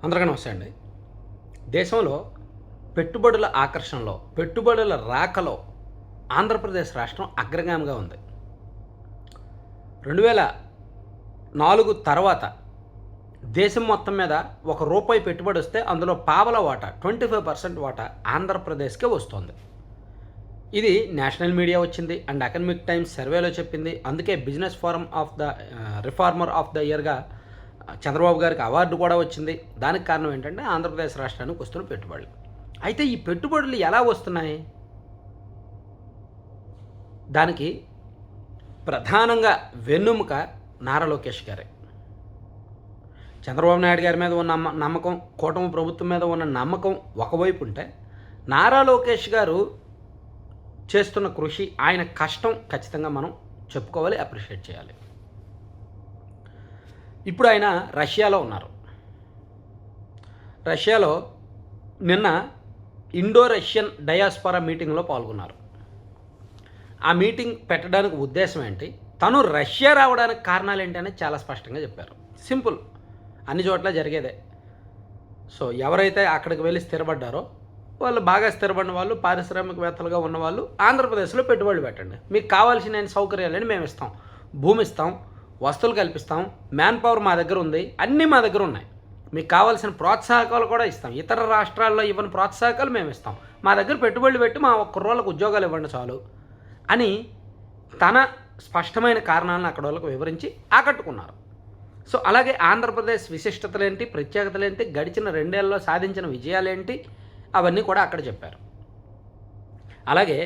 అందరికీ నమస్తే అండి. దేశంలో పెట్టుబడుల ఆకర్షణలో, పెట్టుబడుల రాకలో ఆంధ్రప్రదేశ్ రాష్ట్రం అగ్రగామిగా ఉంది. 2004 తర్వాత దేశం మొత్తం మీద ₹1 పెట్టుబడి వస్తే అందులో పావలా వాటా 25% వాటా ఆంధ్రప్రదేశ్కే వస్తుంది. ఇది నేషనల్ మీడియా వచ్చింది అండ్ ఎకనమిక్ టైమ్స్ సర్వేలో చెప్పింది. అందుకే business forum of the reformer of the ఇయర్గా చంద్రబాబు గారికి అవార్డు కూడా వచ్చింది. దానికి కారణం ఏంటంటే ఆంధ్రప్రదేశ్ రాష్ట్రానికి వస్తున్న పెట్టుబడులు. అయితే ఈ పెట్టుబడులు ఎలా వస్తున్నాయి? దానికి ప్రధానంగా వెన్నెముక నారా లోకేష్ గారే. చంద్రబాబు నాయుడు గారి మీద ఉన్న నమ్మకం, కూటమి ప్రభుత్వం మీద ఉన్న నమ్మకం ఒకవైపు ఉంటే, నారా లోకేష్ గారు చేస్తున్న కృషి, ఆయన కష్టం ఖచ్చితంగా మనం చెప్పుకోవాలి, అప్రిషియేట్ చేయాలి. ఇప్పుడు ఆయన రష్యాలో ఉన్నారు. రష్యాలో నిన్న ఇండో రష్యన్ డయాస్పొరా మీటింగ్లో పాల్గొన్నారు. ఆ మీటింగ్ పెట్టడానికి ఉద్దేశం ఏంటి, తను రష్యా రావడానికి కారణాలు ఏంటి అనేది చాలా స్పష్టంగా చెప్పారు. సింపుల్, అన్ని చోట్ల జరిగేదే. సో ఎవరైతే అక్కడికి వెళ్ళి స్థిరపడ్డారో వాళ్ళు బాగా స్థిరపడిన వాళ్ళు, పారిశ్రామికవేత్తలుగా ఉన్నవాళ్ళు ఆంధ్రప్రదేశ్లో పెట్టుబడులు పెట్టండి, మీకు కావాల్సిన సౌకర్యాలని మేము ఇస్తాం, భూమి ఇస్తాం, వస్తువులు కల్పిస్తాం, మ్యాన్ పవర్ మా దగ్గర ఉంది, అన్నీ మా దగ్గర ఉన్నాయి, మీకు కావాల్సిన ప్రోత్సాహకాలు కూడా ఇస్తాం, ఇతర రాష్ట్రాల్లో ఇవ్వని ప్రోత్సాహకాలు మేము ఇస్తాం, మా దగ్గర పెట్టుబడులు పెట్టి మా కుర్రోళ్ళకు ఉద్యోగాలు ఇవ్వండి చాలు అని తన స్పష్టమైన కారణాలను అక్కడ వాళ్ళకు వివరించి ఆకట్టుకున్నారు. సో అలాగే ఆంధ్రప్రదేశ్ విశిష్టతలేంటి, ప్రత్యేకతలేంటి, గడిచిన 2 ఏళ్లలో సాధించిన విజయాలేంటి, అవన్నీ కూడా అక్కడ చెప్పారు. అలాగే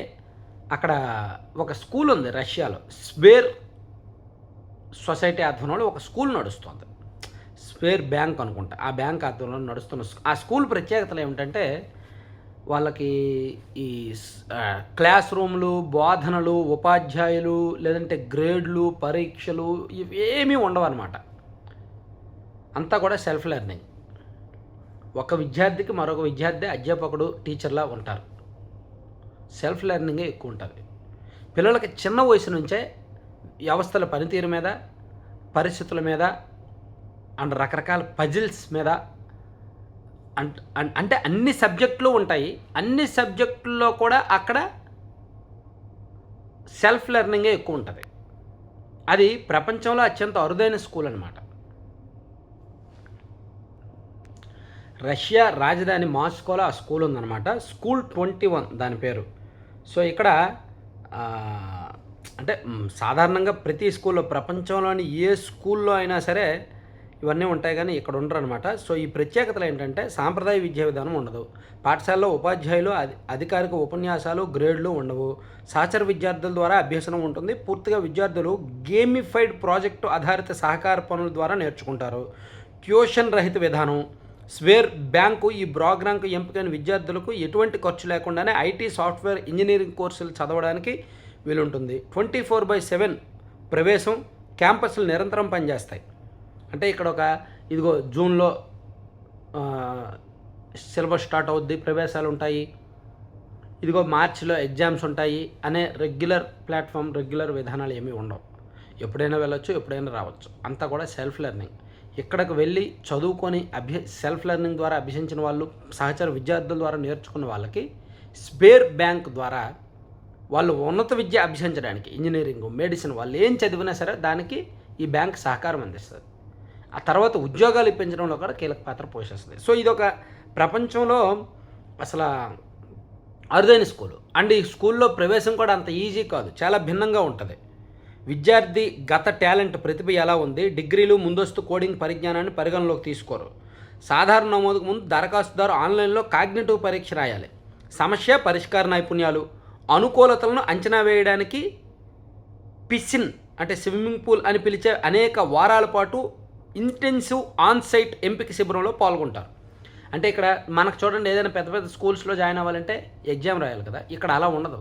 అక్కడ ఒక స్కూల్ ఉంది రష్యాలో, స్వేర్ సొసైటీ ఆధ్వర్యంలో ఒక స్కూల్ నడుస్తుంది. స్వేర్ బ్యాంక్ అనుకుంటా, ఆ బ్యాంక్ ఆధ్వర్యంలో నడుస్తున్న ఆ స్కూల్ ప్రత్యేకతలు ఏమిటంటే, వాళ్ళకి ఈ క్లాస్ రూమ్లు, బోధనలు, ఉపాధ్యాయులు, లేదంటే గ్రేడ్లు, పరీక్షలు ఇవేమీ ఉండవు అన్నమాట. అంతా కూడా సెల్ఫ్ లెర్నింగ్. ఒక విద్యార్థికి మరొక విద్యార్థి అధ్యాపకుడు, టీచర్లా ఉంటారు. సెల్ఫ్ లెర్నింగే ఎక్కువ ఉంటుంది. పిల్లలకి చిన్న వయసు నుంచే వ్యవస్థల పనితీరు మీద, పరిస్థితుల మీద అండ్ రకరకాల పజిల్స్ మీద అంటే అన్ని సబ్జెక్టులు ఉంటాయి. అన్ని సబ్జెక్టుల్లో కూడా అక్కడ సెల్ఫ్ లెర్నింగే ఎక్కువ ఉంటుంది. అది ప్రపంచంలో అత్యంత అరుదైన స్కూల్ అన్నమాట. రష్యా రాజధాని మాస్కోలో ఆ స్కూల్ ఉందన్నమాట. స్కూల్ 21 దాని పేరు. సో ఇక్కడ అంటే సాధారణంగా ప్రతి స్కూల్లో, ప్రపంచంలోని ఏ స్కూల్లో అయినా సరే ఇవన్నీ ఉంటాయి, కానీ ఇక్కడ ఉండరు అనమాట. సో ఈ ప్రత్యేకతలు ఏంటంటే, సాంప్రదాయ విద్యా విధానం ఉండదు, పాఠశాలలో ఉపాధ్యాయులు అధికారిక ఉపన్యాసాలు, గ్రేడ్లు ఉండవు, సహచర విద్యార్థుల ద్వారా అభ్యసనం ఉంటుంది, పూర్తిగా విద్యార్థులు గేమిఫైడ్ ప్రాజెక్టు ఆధారిత సహకార పనుల ద్వారా నేర్చుకుంటారు, ట్యూషన్ రహిత విధానం. స్వేర్ బ్యాంకు ఈ ప్రోగ్రాంకు ఎంపికైన విద్యార్థులకు ఎటువంటి ఖర్చు లేకుండానే ఐటీ, సాఫ్ట్వేర్, ఇంజనీరింగ్ కోర్సులు చదవడానికి వీలుంటుంది. 24/7 ప్రవేశం, క్యాంపస్లు నిరంతరం పనిచేస్తాయి. అంటే ఇక్కడ ఇదిగో జూన్లో సిలబస్ స్టార్ట్ అవుద్ది, ప్రవేశాలు ఉంటాయి, ఇదిగో మార్చిలో ఎగ్జామ్స్ ఉంటాయి అనే రెగ్యులర్ ప్లాట్ఫామ్, రెగ్యులర్ విధానాలు ఏమీ ఉండవు. ఎప్పుడైనా వెళ్ళొచ్చు, ఎప్పుడైనా రావచ్చు. అంతా కూడా సెల్ఫ్ లెర్నింగ్. ఇక్కడికి వెళ్ళి చదువుకొని సెల్ఫ్ లెర్నింగ్ ద్వారా అభ్యసించిన వాళ్ళు, సహచర విద్యార్థుల ద్వారా నేర్చుకున్న వాళ్ళకి స్వేర్ బ్యాంక్ ద్వారా వాళ్ళు ఉన్నత విద్య అభ్యసించడానికి, ఇంజనీరింగ్, మెడిసిన్, వాళ్ళు ఏం చదివినా సరే దానికి ఈ బ్యాంక్ సహకారం అందిస్తుంది. ఆ తర్వాత ఉద్యోగాలు ఇప్పించడంలో కూడా కీలక పాత్ర పోషిస్తుంది. సో ఇదొక ప్రపంచంలో అసలు అరుదైన స్కూలు. అండ్ ఈ స్కూల్లో ప్రవేశం కూడా అంత ఈజీ కాదు, చాలా భిన్నంగా ఉంటుంది. విద్యార్థి గత టాలెంట్, ప్రతిభ ఎలా ఉంది, డిగ్రీలు, ముందస్తు కోడింగ్ పరిజ్ఞానాన్ని పరిగణలోకి తీసుకోరు. సాధారణ నమోదుకు ముందు దరఖాస్తుదారు ఆన్లైన్లో కాగ్నిటివ్ పరీక్ష రాయాలి. సమస్య పరిష్కార నైపుణ్యాలు, అనుకూలతలను అంచనా వేయడానికి పిసిన్ అంటే స్విమ్మింగ్ పూల్ అని పిలిచే అనేక వారాల పాటు ఇంటెన్సివ్ ఆన్సైట్ ఎంపిక శిబిరంలో పాల్గొంటారు. అంటే ఇక్కడ మనకు చూడండి, ఏదైనా పెద్ద పెద్ద స్కూల్స్లో జాయిన్ అవ్వాలంటే ఎగ్జామ్ రాయాలి కదా, ఇక్కడ అలా ఉండదు.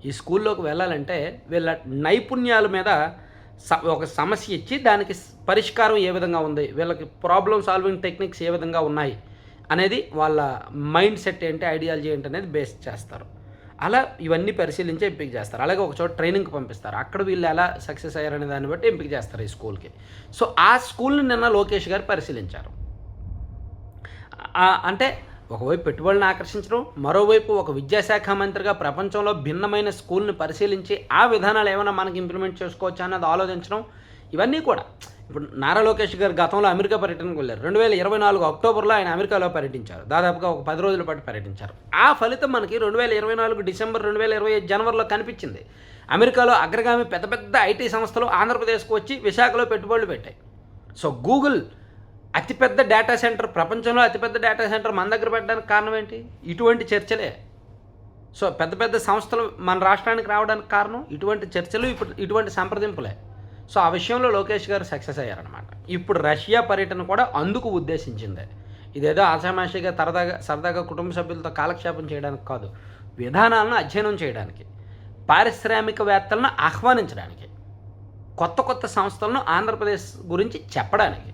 ఈ స్కూల్లోకి వెళ్ళాలంటే వీళ్ళ నైపుణ్యాల మీద ఒక సమస్య ఇచ్చి దానికి పరిష్కారం ఏ విధంగా ఉంది, వీళ్ళకి ప్రాబ్లమ్ సాల్వింగ్ టెక్నిక్స్ ఏ విధంగా ఉన్నాయి అనేది, వాళ్ళ మైండ్ సెట్ ఏంటి, ఐడియాలజీ ఏంటి అనేది బేస్ చేస్తారు. అలా ఇవన్నీ పరిశీలించి ఎంపిక చేస్తారు. అలాగే ఒక చోట ట్రైనింగ్కి పంపిస్తారు, అక్కడ వీళ్ళు ఎలా సక్సెస్ అయ్యారనే దాన్ని బట్టి ఎంపిక చేస్తారు ఈ స్కూల్కి. సో ఆ స్కూల్ని నిన్న లోకేష్ గారు పరిశీలించారు. అంటే ఒకవైపు పెట్టుబడులను ఆకర్షించడం, మరోవైపు ఒక విద్యాశాఖ మంత్రిగా ప్రపంచంలో భిన్నమైన స్కూల్ని పరిశీలించి ఆ విధానాలు ఏమైనా మనకి ఇంప్లిమెంట్ చేసుకోవచ్చా అన్నది ఆలోచించడం, ఇవన్నీ కూడా. ఇప్పుడు నారా లోకేష్ గారు గతంలో అమెరికా పర్యటనకు వెళ్ళారు. 2024 అక్టోబర్లో ఆయన అమెరికాలో పర్యటించారు. దాదాపుగా ఒక 10 రోజుల పాటు పర్యటించారు. ఆ ఫలితం మనకి 2024 డిసెంబర్, 2025 జనవరిలో కనిపించింది. అమెరికాలో అగ్రగామి పెద్ద పెద్ద ఐటీ సంస్థలు ఆంధ్రప్రదేశ్కు వచ్చి విశాఖలో పెట్టుబడులు పెట్టాయి. సో గూగుల్ అతిపెద్ద డేటా సెంటర్, ప్రపంచంలో అతిపెద్ద డేటా సెంటర్ మన దగ్గర పెట్టడానికి కారణం ఏంటి? ఇటువంటి చర్చలే. సో పెద్ద పెద్ద సంస్థలు మన రాష్ట్రానికి రావడానికి కారణం ఇటువంటి చర్చలు, ఇటువంటి సంప్రదింపులే. సో ఆ విషయంలో లోకేష్ గారు సక్సెస్ అయ్యారనమాట. ఇప్పుడు రష్యా పర్యటన కూడా అందుకు ఉద్దేశించిందే. ఇదేదో ఆషామాషిగా సరదాగా కుటుంబ సభ్యులతో కాలక్షేపం చేయడానికి కాదు, విధానాలను అధ్యయనం చేయడానికి, పారిశ్రామికవేత్తలను ఆహ్వానించడానికి, కొత్త కొత్త సంస్థలను ఆంధ్రప్రదేశ్ గురించి చెప్పడానికి.